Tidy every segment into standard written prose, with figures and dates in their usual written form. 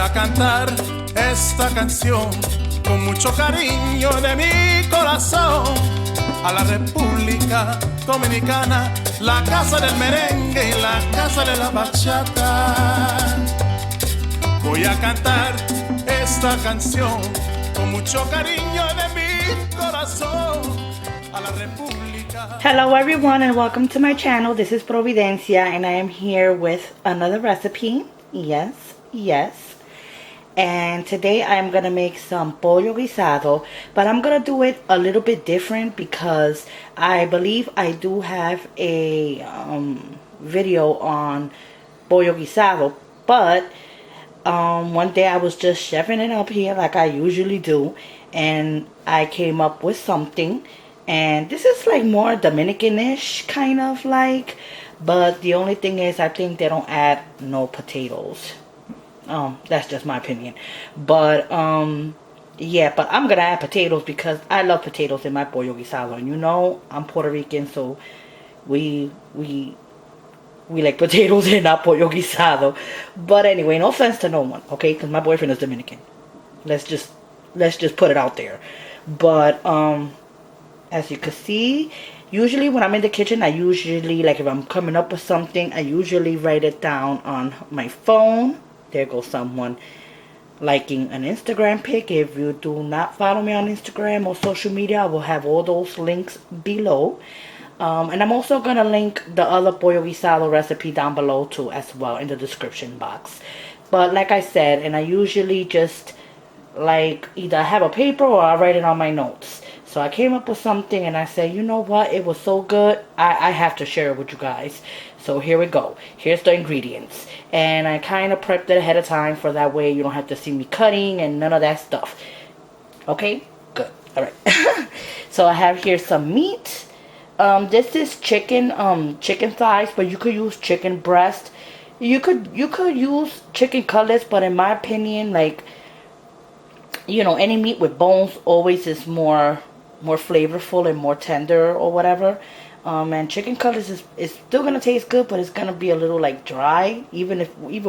a cantar esta canción con mucho cariño de mi corazón a la República Dominicana, la casa del merengue y la casa de la bachata. Voy a cantar esta canción con mucho cariño de mi corazón a la República. Hello everyone and welcome to my channel. This is Providencia and I am here with another recipe. Yes. And today I'm going to make some Pollo Guisado, but I'm going to do it a little bit different because I believe I do have a video on Pollo Guisado, but one day I was just chefing it up here like I usually do, and I came up with something, and this is like more Dominican-ish kind of like, but the only thing is I think they don't add no potatoes. That's just my opinion. But yeah, but I'm gonna add potatoes because I love potatoes in my Pollo Guisado, and you know I'm Puerto Rican, so we like potatoes in our Pollo Guisado. But anyway, no offense to no one, okay? Because my boyfriend is Dominican. Let's just put it out there. But as you can see, usually when I'm in the kitchen, I usually, like if I'm coming up with something, I usually write it down on my phone. There goes someone liking an Instagram pic. If you do not follow me on Instagram or social media, I will have all those links below. And I'm also going to link the other Pollo Guisado recipe down below too as well in the description box. But like I said, and I usually just like either have a paper or I write it on my notes. So I came up with something and I said, you know what, it was so good, I have to share it with you guys. So here we go. Here's the ingredients. And I kind of prepped it ahead of time for that way you don't have to see me cutting and none of that stuff. Okay? Good. Alright. So I have here some meat. This is chicken thighs, but you could use chicken breast. You could use chicken cutlets, but in my opinion, like, you know, any meat with bones always is more flavorful and more tender or whatever. And chicken cutlets is still gonna taste good, but it's gonna be a little like dry, even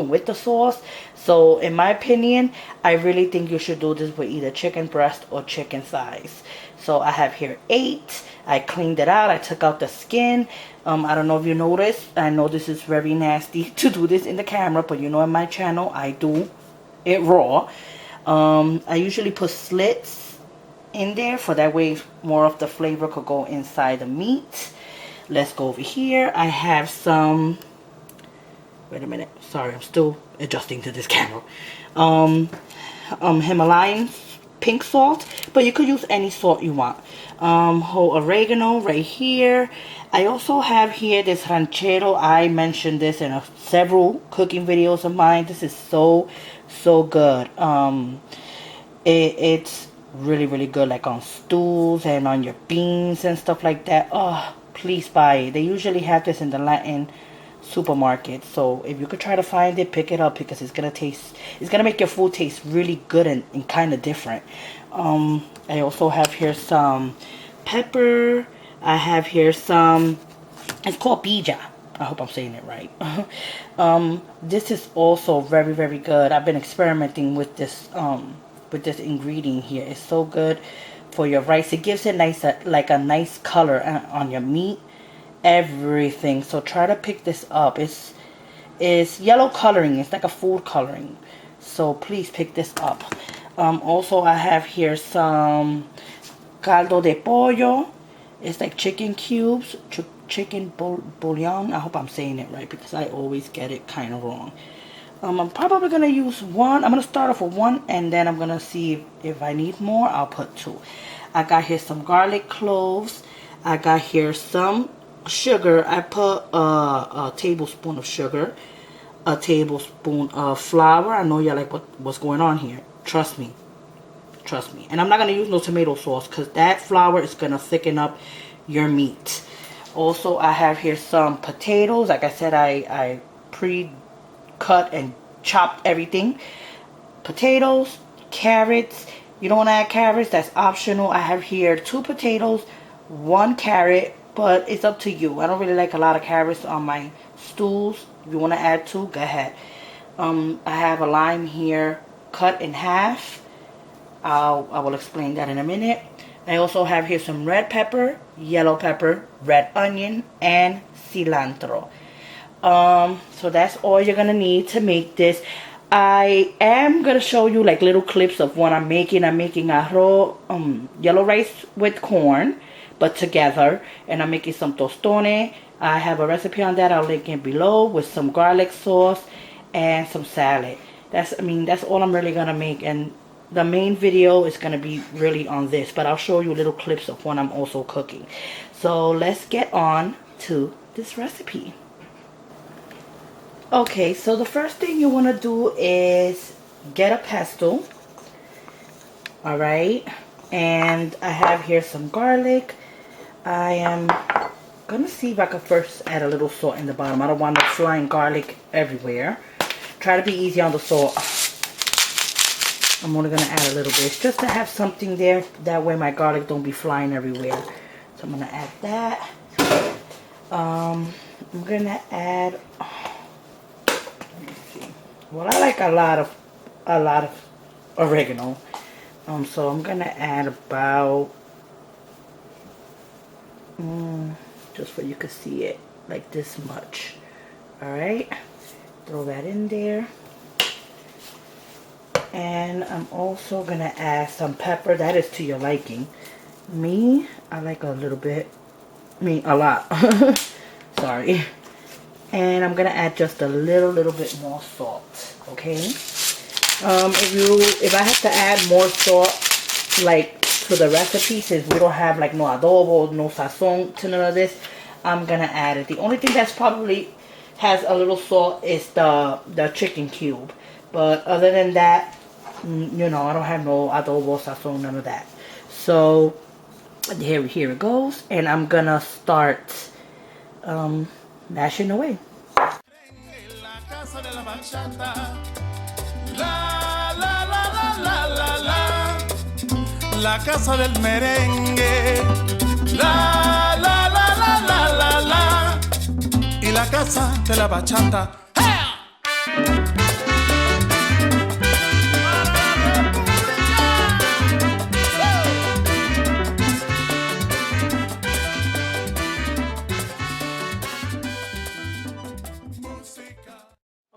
with the sauce. So in my opinion, I really think you should do this with either chicken breast or chicken thighs. So I have here 8. I cleaned it out. I took out the skin. I don't know if you noticed. I know this is very nasty to do this in the camera, but you know, in my channel I do it raw. I usually put slits in there for that way more of the flavor could go inside the meat. Let's go over here. I have some, wait a minute, sorry, I'm still adjusting to this camera. Himalayan pink salt, but you could use any salt you want. Whole oregano right here. I also have here this ranchero. I mentioned this in several cooking videos of mine. This is so good. It's really good, like on stews and on your beans and stuff like that. Oh, please buy it. They usually have this in the Latin supermarket, so if you could try to find it, pick it up because it's gonna make your food taste really good and kind of different. I also have here some pepper. I have here some, it's called bija. I hope I'm saying it right. This is also very good. I've been experimenting with this ingredient here. It's so good for your rice. It gives it a nice color on your meat, everything. So try to pick this up. It's yellow coloring. It's like a food coloring. So please pick this up. Also I have here some caldo de pollo. It's like chicken cubes, chicken bouillon. I hope I'm saying it right because I always get it kind of wrong. I'm probably going to use 1. I'm going to start off with 1 and then I'm going to see if I need more. I'll put 2. I got here some garlic cloves. I got here some sugar. I put a tablespoon of sugar, a tablespoon of flour. I know y'all like what's going on here. Trust me. And I'm not going to use no tomato sauce because that flour is going to thicken up your meat. Also, I have here some potatoes. Like I said, I pre-cut and chopped everything. Potatoes, carrots. You don't want to add carrots, that's optional. I have here 2 potatoes, 1 carrot, but it's up to you. I don't really like a lot of carrots on my stews. If you want to add 2, go ahead. I have a lime here cut in half. I will explain that in a minute. I also have here some red pepper, yellow pepper, red onion, and cilantro. So that's all you're gonna need to make this. I am gonna show you like little clips of what I'm making. I'm making arroz, yellow rice with corn, but together, and I'm making some tostones. I have a recipe on that. I'll link it below with some garlic sauce and some salad. That's all I'm really gonna make, and the main video is gonna be really on this, but I'll show you little clips of what I'm also cooking. So let's get on to this recipe. Okay, so the first thing you want to do is get a pestle. Alright, and I have here some garlic. I am gonna see if I can first add a little salt in the bottom. I don't want no flying garlic everywhere. Try to be easy on the salt. I'm only gonna add a little bit just to have something there. That way my garlic don't be flying everywhere. So I'm gonna add that. I'm gonna add. Well, I like a lot of oregano. So I'm gonna add about just so you can see it, like this much. All right, throw that in there. And I'm also gonna add some pepper. That is to your liking. Me, I like a little bit. A lot. Sorry. And I'm gonna add just a little bit more salt. Okay. If I have to add more salt, like to the recipe, since we don't have like no adobo, no sazon to none of this, I'm gonna add it. The only thing that's probably has a little salt is the chicken cube. But other than that, you know, I don't have no adobo, sazon, none of that. So here it goes, and I'm gonna start mashing away. La casa del merengue, la la la la la la la, y la casa de la bachata.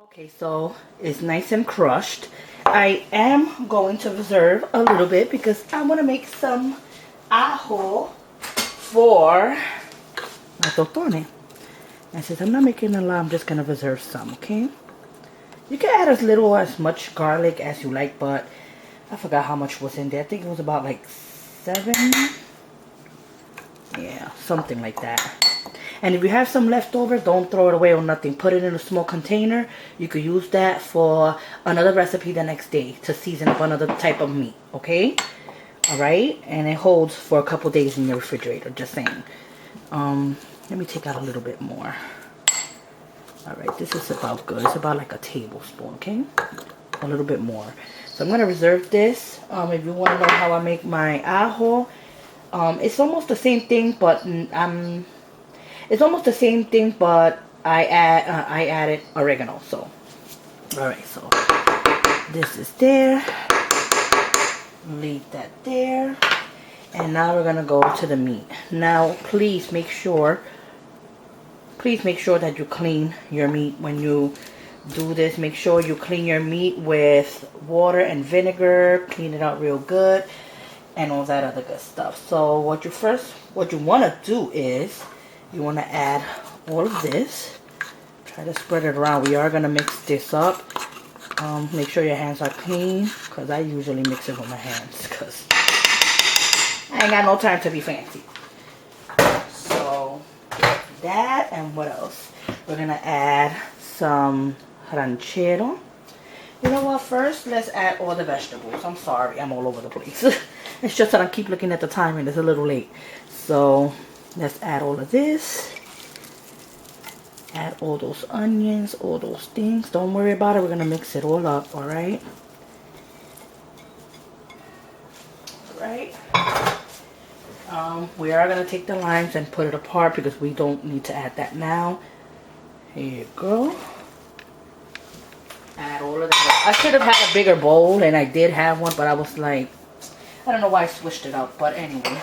Okay, so it's nice and crushed. I am going to reserve a little bit because I want to make some ajo for my tostones. And since I'm not making a lot, I'm just going to reserve some, okay? You can add as much garlic as you like, but I forgot how much was in there. I think it was about like 7. Yeah, something like that. And if you have some left over, don't throw it away or nothing. Put it in a small container. You could use that for another recipe the next day to season up another type of meat, okay? Alright? And it holds for a couple days in your refrigerator, just saying. Let me take out a little bit more. Alright, this is about good. It's about like a tablespoon, okay? A little bit more. So I'm going to reserve this. If you want to know how I make my ajo, it's almost the same thing, but I added oregano. So, all right. So this is there. Leave that there. And now we're gonna go to the meat. Now, please make sure that you clean your meat when you do this. Make sure you clean your meat with water and vinegar. Clean it out real good, and all that other good stuff. So what you want to do is you want to add all of this. Try to spread it around. We are going to mix this up. Make sure your hands are clean, because I usually mix it with my hands because I ain't got no time to be fancy. So that, and what else? We're going to add some ranchero. You know what? First, let's add all the vegetables. I'm sorry, I'm all over the place. It's just that I keep looking at the time and it's a little late. So let's add all of this. Add all those onions, all those things. Don't worry about it. We're going to mix it all up, alright? Alright. We are going to take the limes and put it apart because we don't need to add that now. Here you go. add all of that. I should have had a bigger bowl, and I did have one, but I was like, I don't know why I switched it up, but anyway.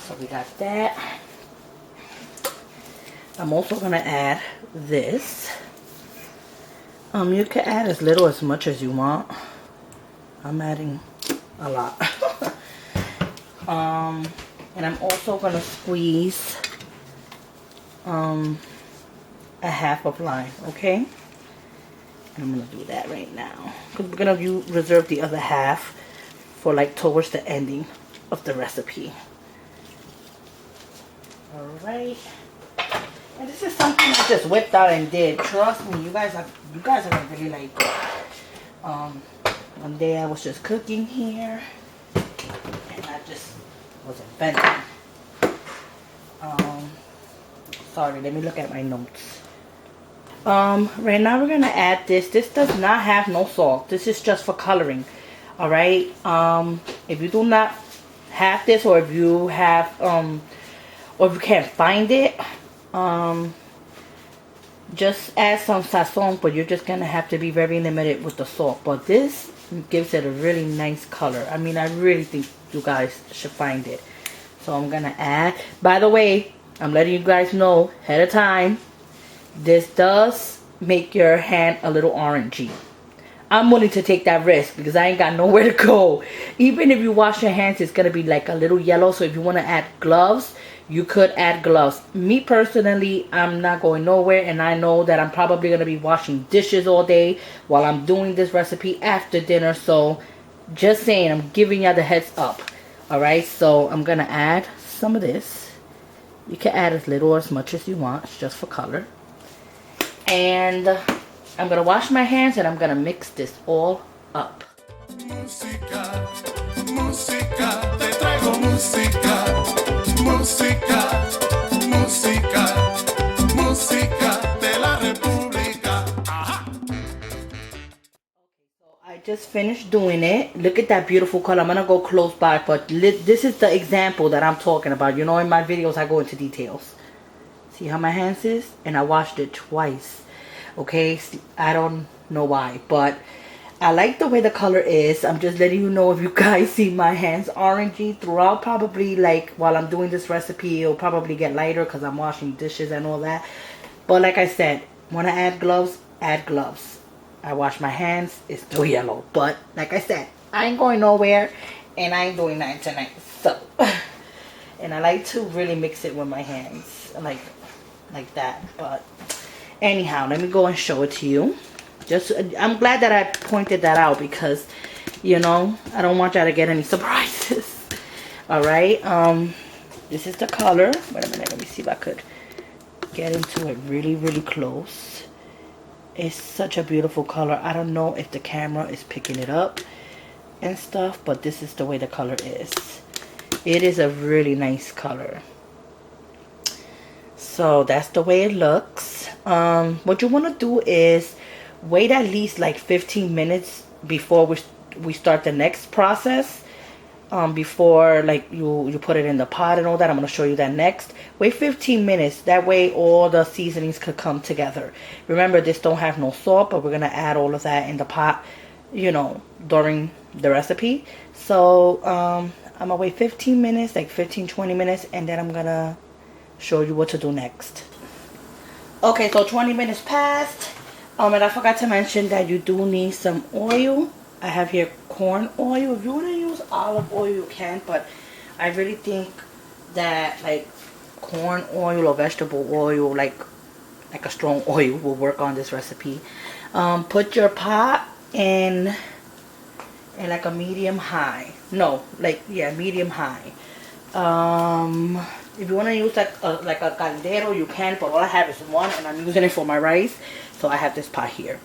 So we got that. I'm also gonna add this. You can add as little as much as you want. I'm adding a lot. And I'm also gonna squeeze a half of lime, okay? I'm gonna do that right now because we're gonna reserve the other half for like towards the ending of the recipe. All right, and this is something I just whipped out and did. Trust me, you guys are gonna really like it. One day I was just cooking here, and I just was inventing. Sorry, let me look at my notes. Right now we're gonna add this. This does not have no salt. This is just for coloring. All right. If you do not have this, or if you have, or if you can't find it, just add some sazon. But you're just gonna have to be very limited with the salt. But this gives it a really nice color. I mean, I really think you guys should find it. So I'm gonna add. By the way, I'm letting you guys know ahead of time. This does make your hand a little orangey. I'm willing to take that risk because I ain't got nowhere to go. Even if you wash your hands, it's going to be like a little yellow. So if you want to add gloves, you could add gloves. Me personally, I'm not going nowhere. And I know that I'm probably going to be washing dishes all day while I'm doing this recipe after dinner. So just saying, I'm giving you the heads up. Alright, so I'm going to add some of this. You can add as little or as much as you want. It's just for color. And I'm going to wash my hands and I'm going to mix this all up. Música, música, te traigo música, música, música, música de la República. Ajá. So I just finished doing it. Look at that beautiful color. I'm going to go close by, but this is the example that I'm talking about. You know, in my videos, I go into details. See how my hands is? And I washed it twice. Okay, I don't know why, but I like the way the color is. I'm just letting you know, if you guys see my hands orangey throughout, probably like while I'm doing this recipe, it'll probably get lighter because I'm washing dishes and all that. But like I said, when I add gloves, add gloves. I wash my hands, it's still yellow. But like I said, I ain't going nowhere and I ain't doing nothing tonight. So, and I like to really mix it with my hands, like that. But anyhow, let me go and show it to you. I'm glad that I pointed that out because, you know, I don't want y'all to get any surprises. Alright, this is the color. Wait a minute, let me see if I could get into it really, really close. It's such a beautiful color. I don't know if the camera is picking it up and stuff, but this is the way the color is. It is a really nice color. So that's the way it looks. What you want to do is wait at least like 15 minutes before we start the next process. Before like you put it in the pot and all that. I'm going to show you that next. Wait 15 minutes. That way all the seasonings could come together. Remember, this don't have no salt, but we're going to add all of that in the pot, you know, during the recipe. So I'm going to wait 15 minutes, like 15-20 minutes, and then I'm going to show you what to do next. Okay, so 20 minutes passed. And I forgot to mention that you do need some oil. I have here corn oil. If you want to use olive oil, you can, but I really think that like corn oil or vegetable oil, like a strong oil, will work on this recipe. Put your pot in like a medium high. No, like, yeah, medium high. If you want to use like a caldero, you can, but all I have is one, and I'm using it for my rice. So I have this pot here.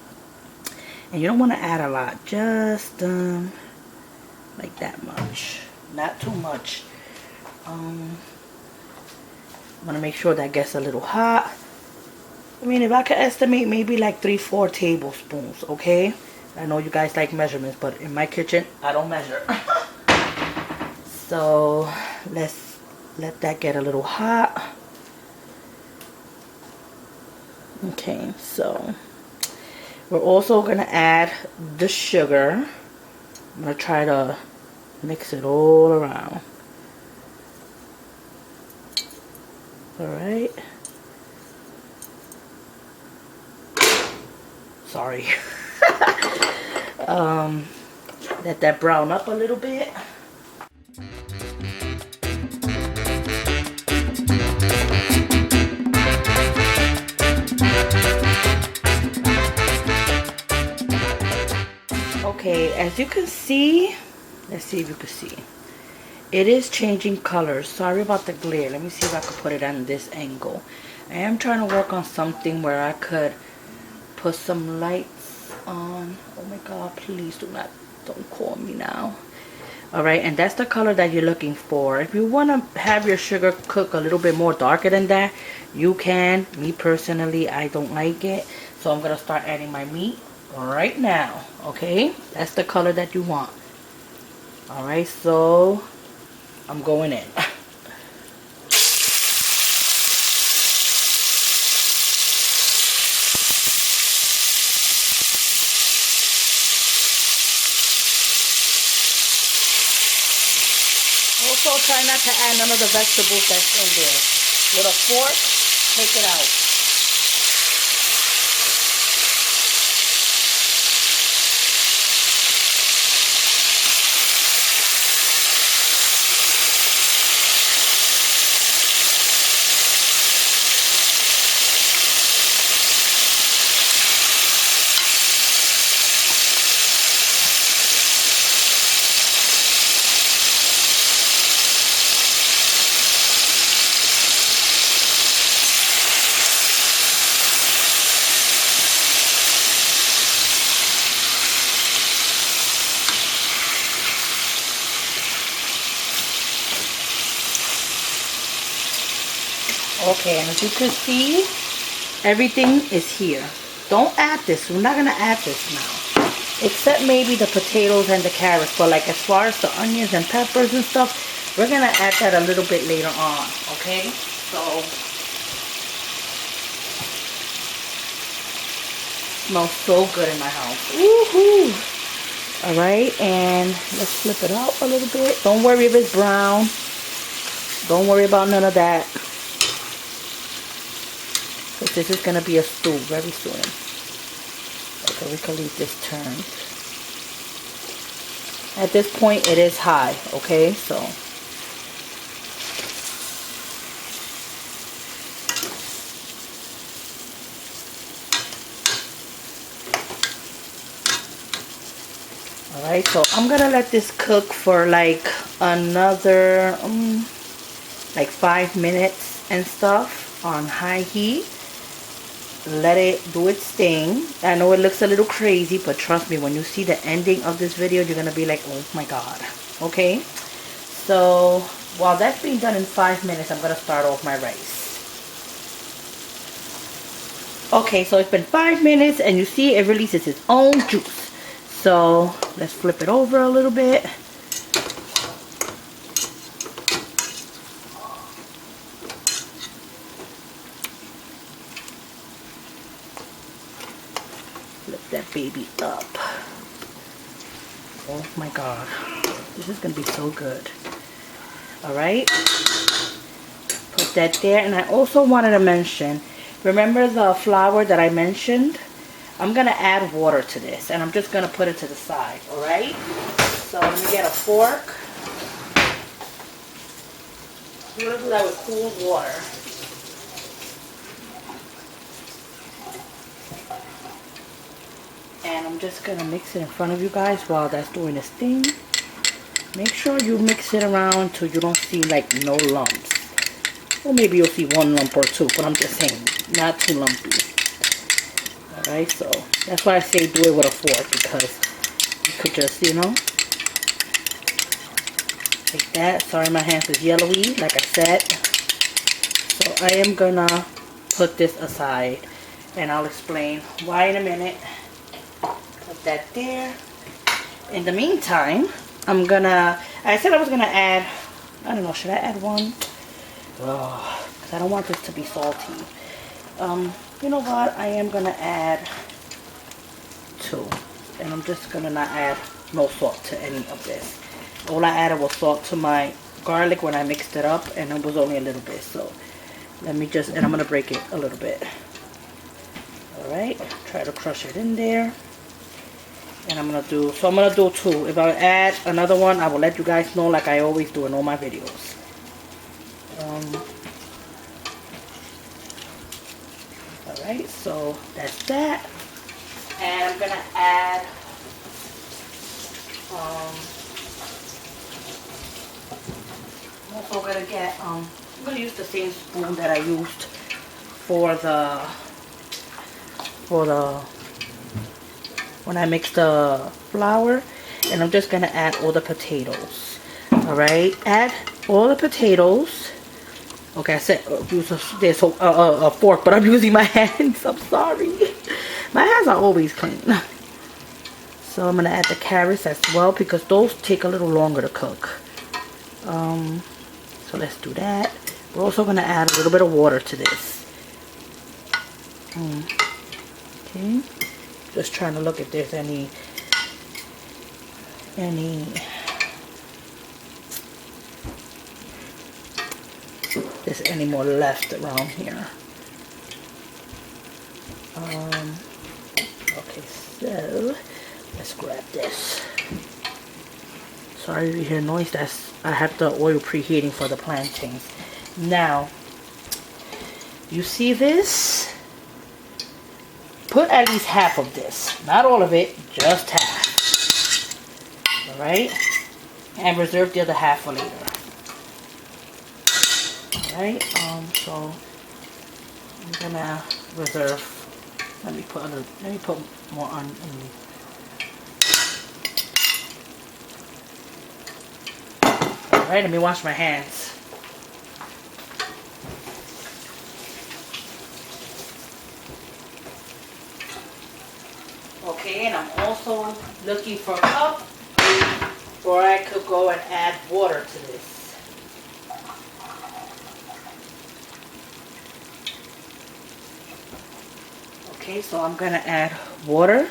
And you don't want to add a lot. Just like that much. Not too much. I'm going to make sure that gets a little hot. I mean, if I could estimate, maybe like 3-4 tablespoons, okay? I know you guys like measurements, but in my kitchen, I don't measure. So let's let that get a little hot. Okay, so We're also going to add the sugar. I'm going to try to mix it all around. Alright. Sorry. Let that brown up a little bit. Okay, as you can see, let's see if you can see. It is changing colors. Sorry about the glare. Let me see if I can put it on this angle. I am trying to work on something where I could put some lights on. Oh my god, please don't call me now. Alright, and that's the color that you're looking for. If you want to have your sugar cook a little bit more darker than that, you can. Me personally, I don't like it. So I'm going to start adding my meat right now. Okay, that's the color that you want. Alright, so I'm going in. Also, try not to add none of the vegetables that's in there. With a fork, take it out. Okay, and as you can see, everything is here. Don't add this. We're not going to add this now. Except maybe the potatoes and the carrots. But like as far as the onions and peppers and stuff, we're going to add that a little bit later on. Okay? So, smells so good in my house. Woohoo! Alright, and let's flip it out a little bit. Don't worry if it's brown. Don't worry about none of that. Because this is going to be a stew very soon. Okay, we can leave this turned. At this point, it is high, okay? So, alright, so I'm going to let this cook for like another, like 5 minutes and stuff on high heat. Let it do its thing. I know it looks a little crazy, but trust me, when you see the ending of this video, you're gonna be like, oh my god. Okay, so while that's being done in 5 minutes, I'm gonna start off my rice. Okay, so it's been 5 minutes and you see it releases its own juice. So let's flip it over a little bit. That baby up. Oh my god, this is gonna be so good. All right, put that there. And I also wanted to mention, remember the flour that I mentioned? I'm gonna add water to this, and I'm just gonna put it to the side. All right, so let me get a fork. I'm gonna do that with cool water. And I'm just going to mix it in front of you guys while that's doing its thing. Make sure you mix it around till you don't see like no lumps. Or maybe you'll see one lump or two, but I'm just saying, not too lumpy. Alright, so that's why I say do it with a fork, because you could just, you know, like that. Sorry, my hands is yellowy, like I said. So I am going to put this aside, and I'll explain why in a minute. Put that there. In the meantime, I said I was gonna add, I don't know, should I add one? Oh, because I don't want this to be salty. You know what, I am gonna add and I'm just gonna not add no salt to any of this. All I added was salt to my garlic when I mixed it up, and it was only a little bit. So let me just, and I'm gonna break it a little bit. All right, try to crush it in there. And I'm gonna do 2. If I add another one, I will let you guys know, like I always do in all my videos. All right, so that's that. And I'm gonna add I'm also gonna get I'm gonna use the same spoon that I used for the when I mix the flour, and I'm just gonna add all the potatoes. All right, add all the potatoes. Okay, I said use a fork, but I'm using my hands. I'm sorry, my hands are always clean. So I'm gonna add the carrots as well, because those take a little longer to cook. So let's do that. We're also gonna add a little bit of water to this. Okay, just trying to look if there's any more left around here. Okay, so let's grab this. Sorry if you hear noise. I have the oil preheating for the plantains. Now, you see this? Put at least half of this. Not all of it, just half. Alright? And reserve the other half for later. Alright, so I'm gonna reserve. Let me put more on. Alright, let me wash my hands. Okay, and I'm also looking for a cup where I could go and add water to this. Okay, so I'm gonna add water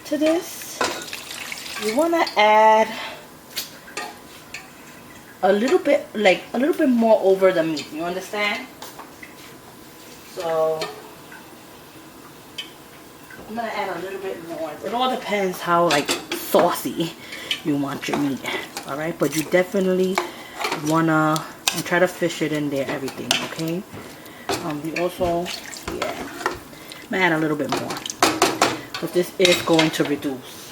to this. You wanna add a little bit more over the meat, you understand? So I'm gonna add a little bit more. It all depends how like saucy you want your meat. Alright, but you definitely wanna try to fish it in there, everything, okay? You also, yeah, I'm gonna add a little bit more, because this is going to reduce.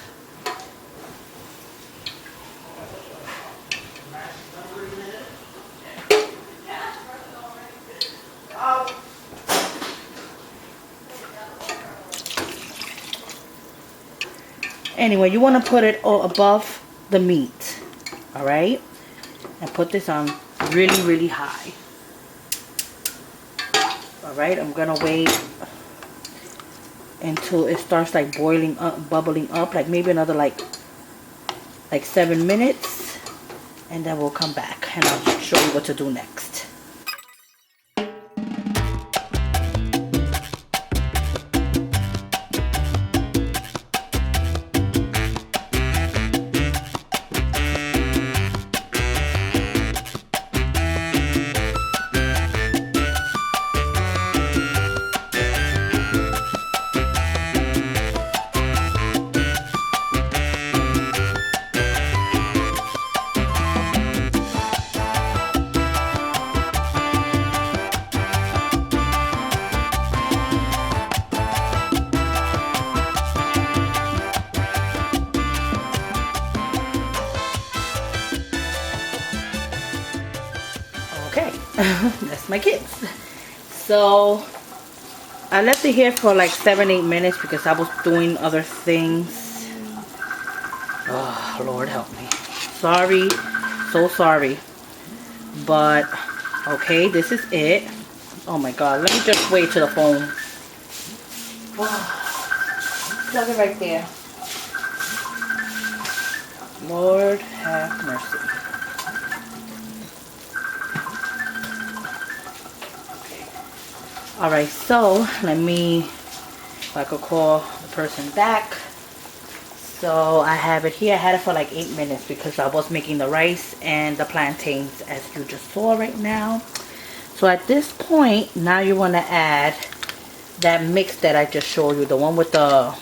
Anyway, you want to put it all above the meat, all right, and put this on really, really high. All right, I'm gonna wait until it starts like boiling up, bubbling up, like maybe another like 7 minutes, and then we'll come back and I'll show you what to do next. Okay, that's my kids. So I left it here for like 7-8 minutes because I was doing other things. Oh, Lord help me. Sorry, so sorry. But okay, this is it. Oh my God, let me just wait to the phone. Oh, plug it right there. Lord have mercy. Alright, so let me, if I could call the person back. So I have it here. I had it for like 8 minutes because I was making the rice and the plantains, as you just saw right now. So at this point, now you want to add that mix that I just showed you, the one with the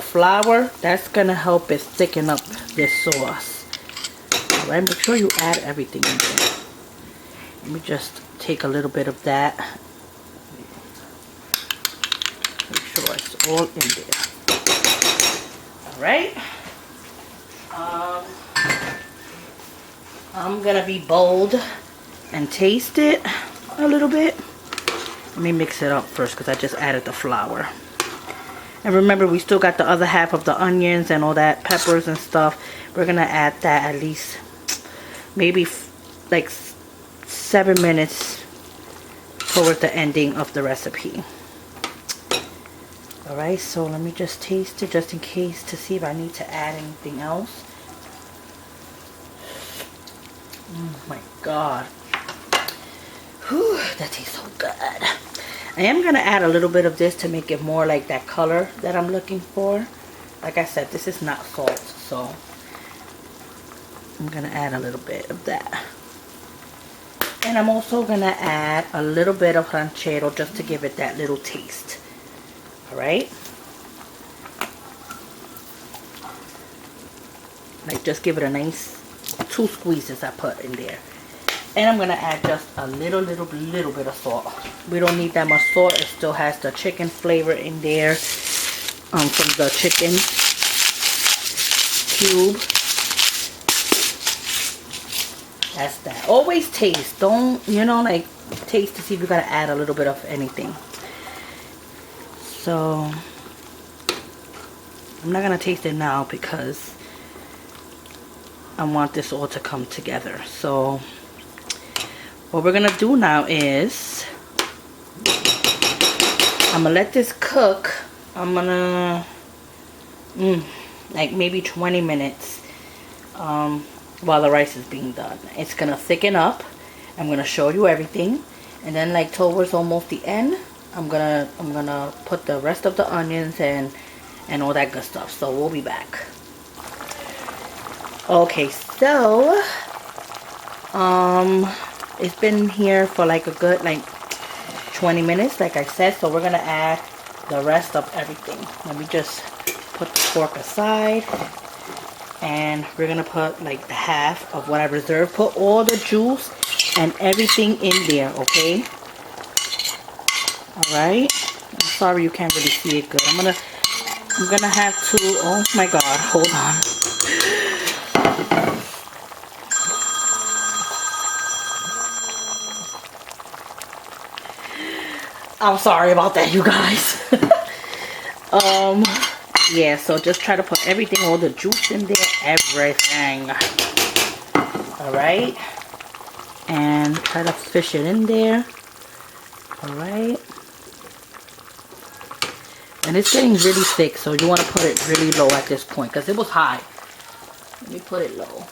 flour. That's gonna help it thicken up this sauce. All right, make sure you add everything in there. Let me just take a little bit of that. Make sure it's all in there. All right. I'm gonna be bold and taste it a little bit. Let me mix it up first because I just added the flour. And remember, we still got the other half of the onions and all that, peppers and stuff. We're gonna add that at least maybe like 7 minutes toward the ending of the recipe. Alright, so let me just taste it just in case to see if I need to add anything else. Oh my god. Whew, that tastes so good. I am going to add a little bit of this to make it more like that color that I'm looking for. Like I said, this is not salt, so I'm going to add a little bit of that. And I'm also going to add a little bit of ranchero just to give it that little taste. Alright? Like, just give it a nice 2 squeezes I put in there. And I'm going to add just a little bit of salt. We don't need that much salt. It still has the chicken flavor in there from the chicken cube. That's that. Always taste. Don't, you know, like, taste to see if you got to add a little bit of anything. So, I'm not going to taste it now because I want this all to come together. So, what we're going to do now is, I'm going to let this cook. I'm going to, like maybe 20 minutes while the rice is being done. It's going to thicken up. I'm going to show you everything. And then like towards almost the end, I'm gonna put the rest of the onions and all that good stuff. So we'll be back. Okay, so it's been here for like a good 20 minutes, like I said. So we're gonna add the rest of everything. Let me just put the fork aside, and we're gonna put like the half of what I reserved. Put all the juice and everything in there, okay? Alright, I'm sorry you can't really see it good. I'm gonna have to, oh my god, hold on. I'm sorry about that, you guys. Yeah, so just try to put everything, all the juice in there, everything. Alright, and try to fish it in there. Alright. And it's getting really thick, so you want to put it really low at this point because it was high. Let me put it low.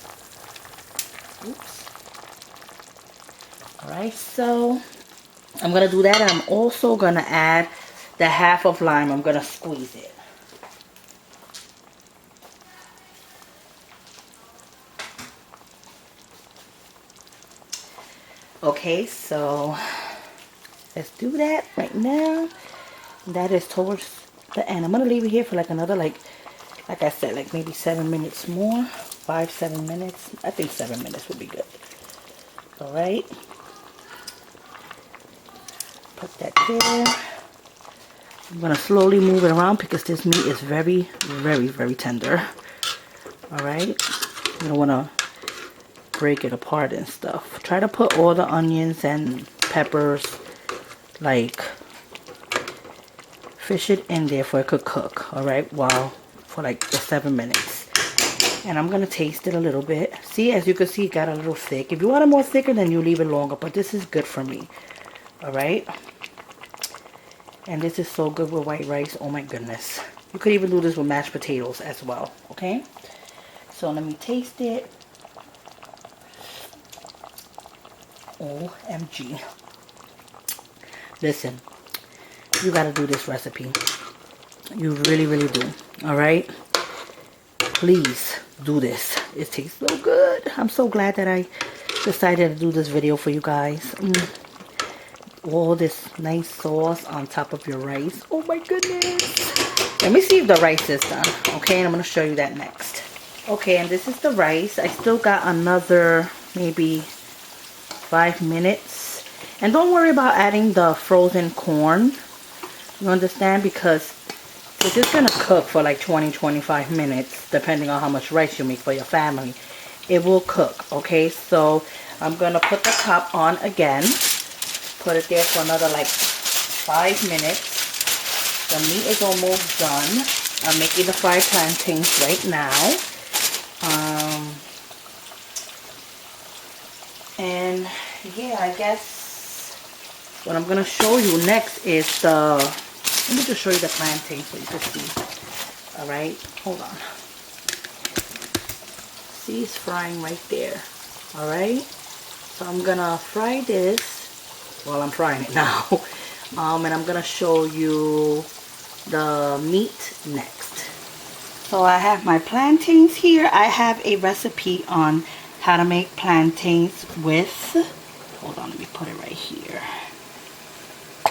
Oops. Alright, so I'm going to do that. I'm also going to add the half of lime. I'm going to squeeze it. Okay, so let's do that right now. That is towards the end. I'm going to leave it here for like another, like I said, like maybe 7 minutes more. 5-7 minutes. I think 7 minutes would be good. Alright. Put that there. I'm going to slowly move it around because this meat is very, very, very tender. Alright. You don't want to break it apart and stuff. Try to put all the onions and peppers, like, fish it in there for it could cook, alright, for like the 7 minutes. And I'm gonna taste it a little bit. See, as you can see, it got a little thick. If you want it more thicker, then you leave it longer, but this is good for me. Alright, and this is so good with white rice. Oh my goodness, you could even do this with mashed potatoes as well. Okay, so let me taste it. OMG. Listen, you gotta do this recipe. You really, really do. All right? Please do this. It tastes so good. I'm so glad that I decided to do this video for you guys. All this nice sauce on top of your rice. Oh my goodness. Let me see if the rice is done. Okay, and I'm going to show you that next. Okay, and this is the rice. I still got another maybe 5 minutes. And don't worry about adding the frozen corn. You understand? Because it's just going to cook for like 20-25 minutes, depending on how much rice you make for your family. It will cook, okay? So I'm going to put the top on again. Put it there for another like 5 minutes. The meat is almost done. I'm making the fried plantains right now. And yeah, I guess what I'm going to show you next is the... Let me just show you the plantain so you can see. Alright, hold on. See, it's frying right there. Alright, so I'm gonna fry this while I'm frying it now. And I'm gonna show you the meat next. So I have my plantains here. I have a recipe on how to make plantains with, hold on, let me put it right here.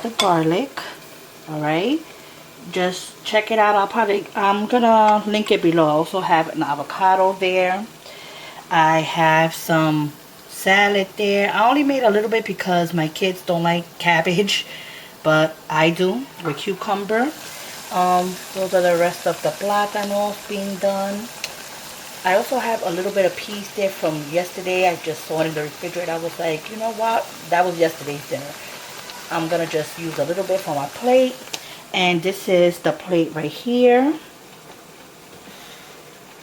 The garlic. Alright, just check it out. I'm gonna link it below. I also have an avocado there. I have some salad there. I only made a little bit because my kids don't like cabbage, but I do with cucumber. Those are the rest of the platanos being done. I also have a little bit of peas there from yesterday. I just saw it in the refrigerator. I was like, you know what, that was yesterday's dinner. I'm gonna just use a little bit for my plate. And this is the plate right here.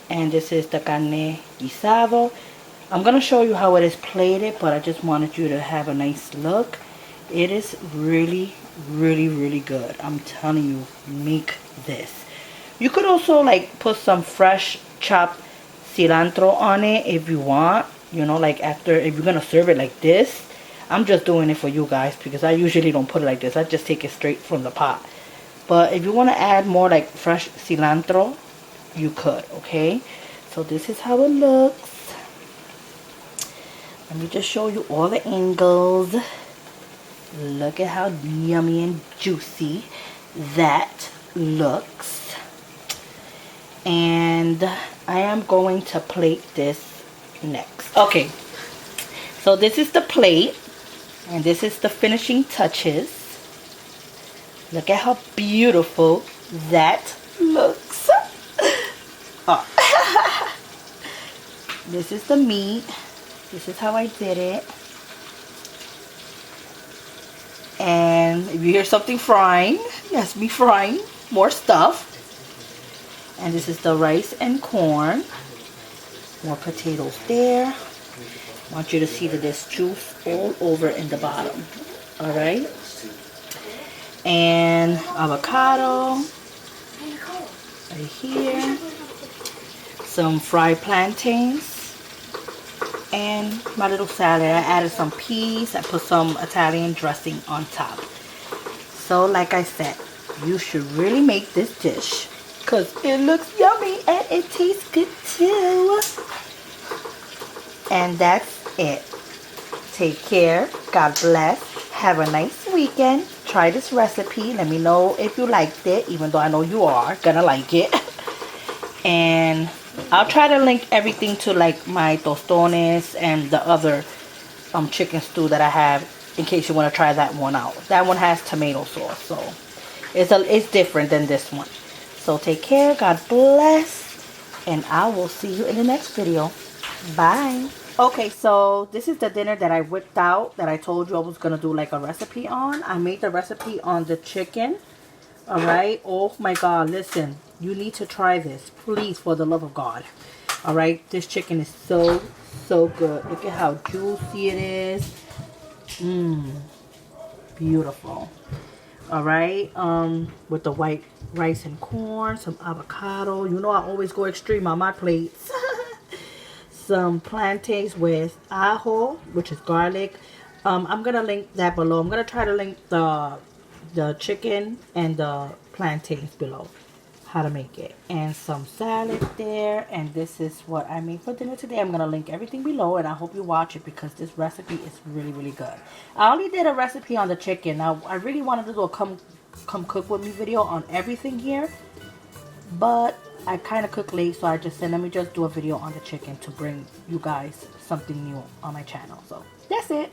And this is the carne guisado. I'm gonna show you how it is plated, but I just wanted you to have a nice look. It is really, really, really good. I'm telling you, make this. You could also like put some fresh chopped cilantro on it if you want. You know, like after, if you're gonna serve it like this. I'm just doing it for you guys because I usually don't put it like this. I just take it straight from the pot. But if you want to add more like fresh cilantro, you could, okay? So this is how it looks. Let me just show you all the angles. Look at how yummy and juicy that looks. And I am going to plate this next. Okay, so this is the plate. And this is the finishing touches. Look at how beautiful that looks. Oh. This is the meat. This is how I did it. And if you hear something frying, that's me frying more stuff. And this is the rice and corn. More potatoes there. I want you to see that there's juice all over in the bottom. Alright? And avocado. Right here. Some fried plantains. And my little salad. I added some peas. I put some Italian dressing on top. So like I said, you should really make this dish. Because it looks yummy and it tastes good too. And that's it. Take care. God bless. Have a nice weekend. Try this recipe. Let me know if you liked it, even though I know you are gonna like it. And I'll try to link everything to like my tostones and the other chicken stew that I have in case you want to try that one out. That one has tomato sauce, so it's different than this one. So take care. God bless. And I will see you in the next video. Bye. Okay, so this is the dinner that I whipped out that I told you I was going to do like a recipe on. I made the recipe on the chicken. Alright. Oh my God. Listen. You need to try this. Please, for the love of God. Alright. This chicken is so, so good. Look at how juicy it is. Beautiful. Alright. With the white rice and corn. Some avocado. You know I always go extreme on my plates. Some plantains with ajo, which is garlic. I'm gonna link that below. I'm gonna try to link the chicken and the plantains below, how to make it, and some salad there. And this is what I made for dinner today. I'm gonna link everything below, and I hope you watch it because this recipe is really good. I only did a recipe on the chicken. Now I really wanted to do a come cook with me video on everything here, but I kind of cook late, so I just said let me just do a video on the chicken to bring you guys something new on my channel. So that's it.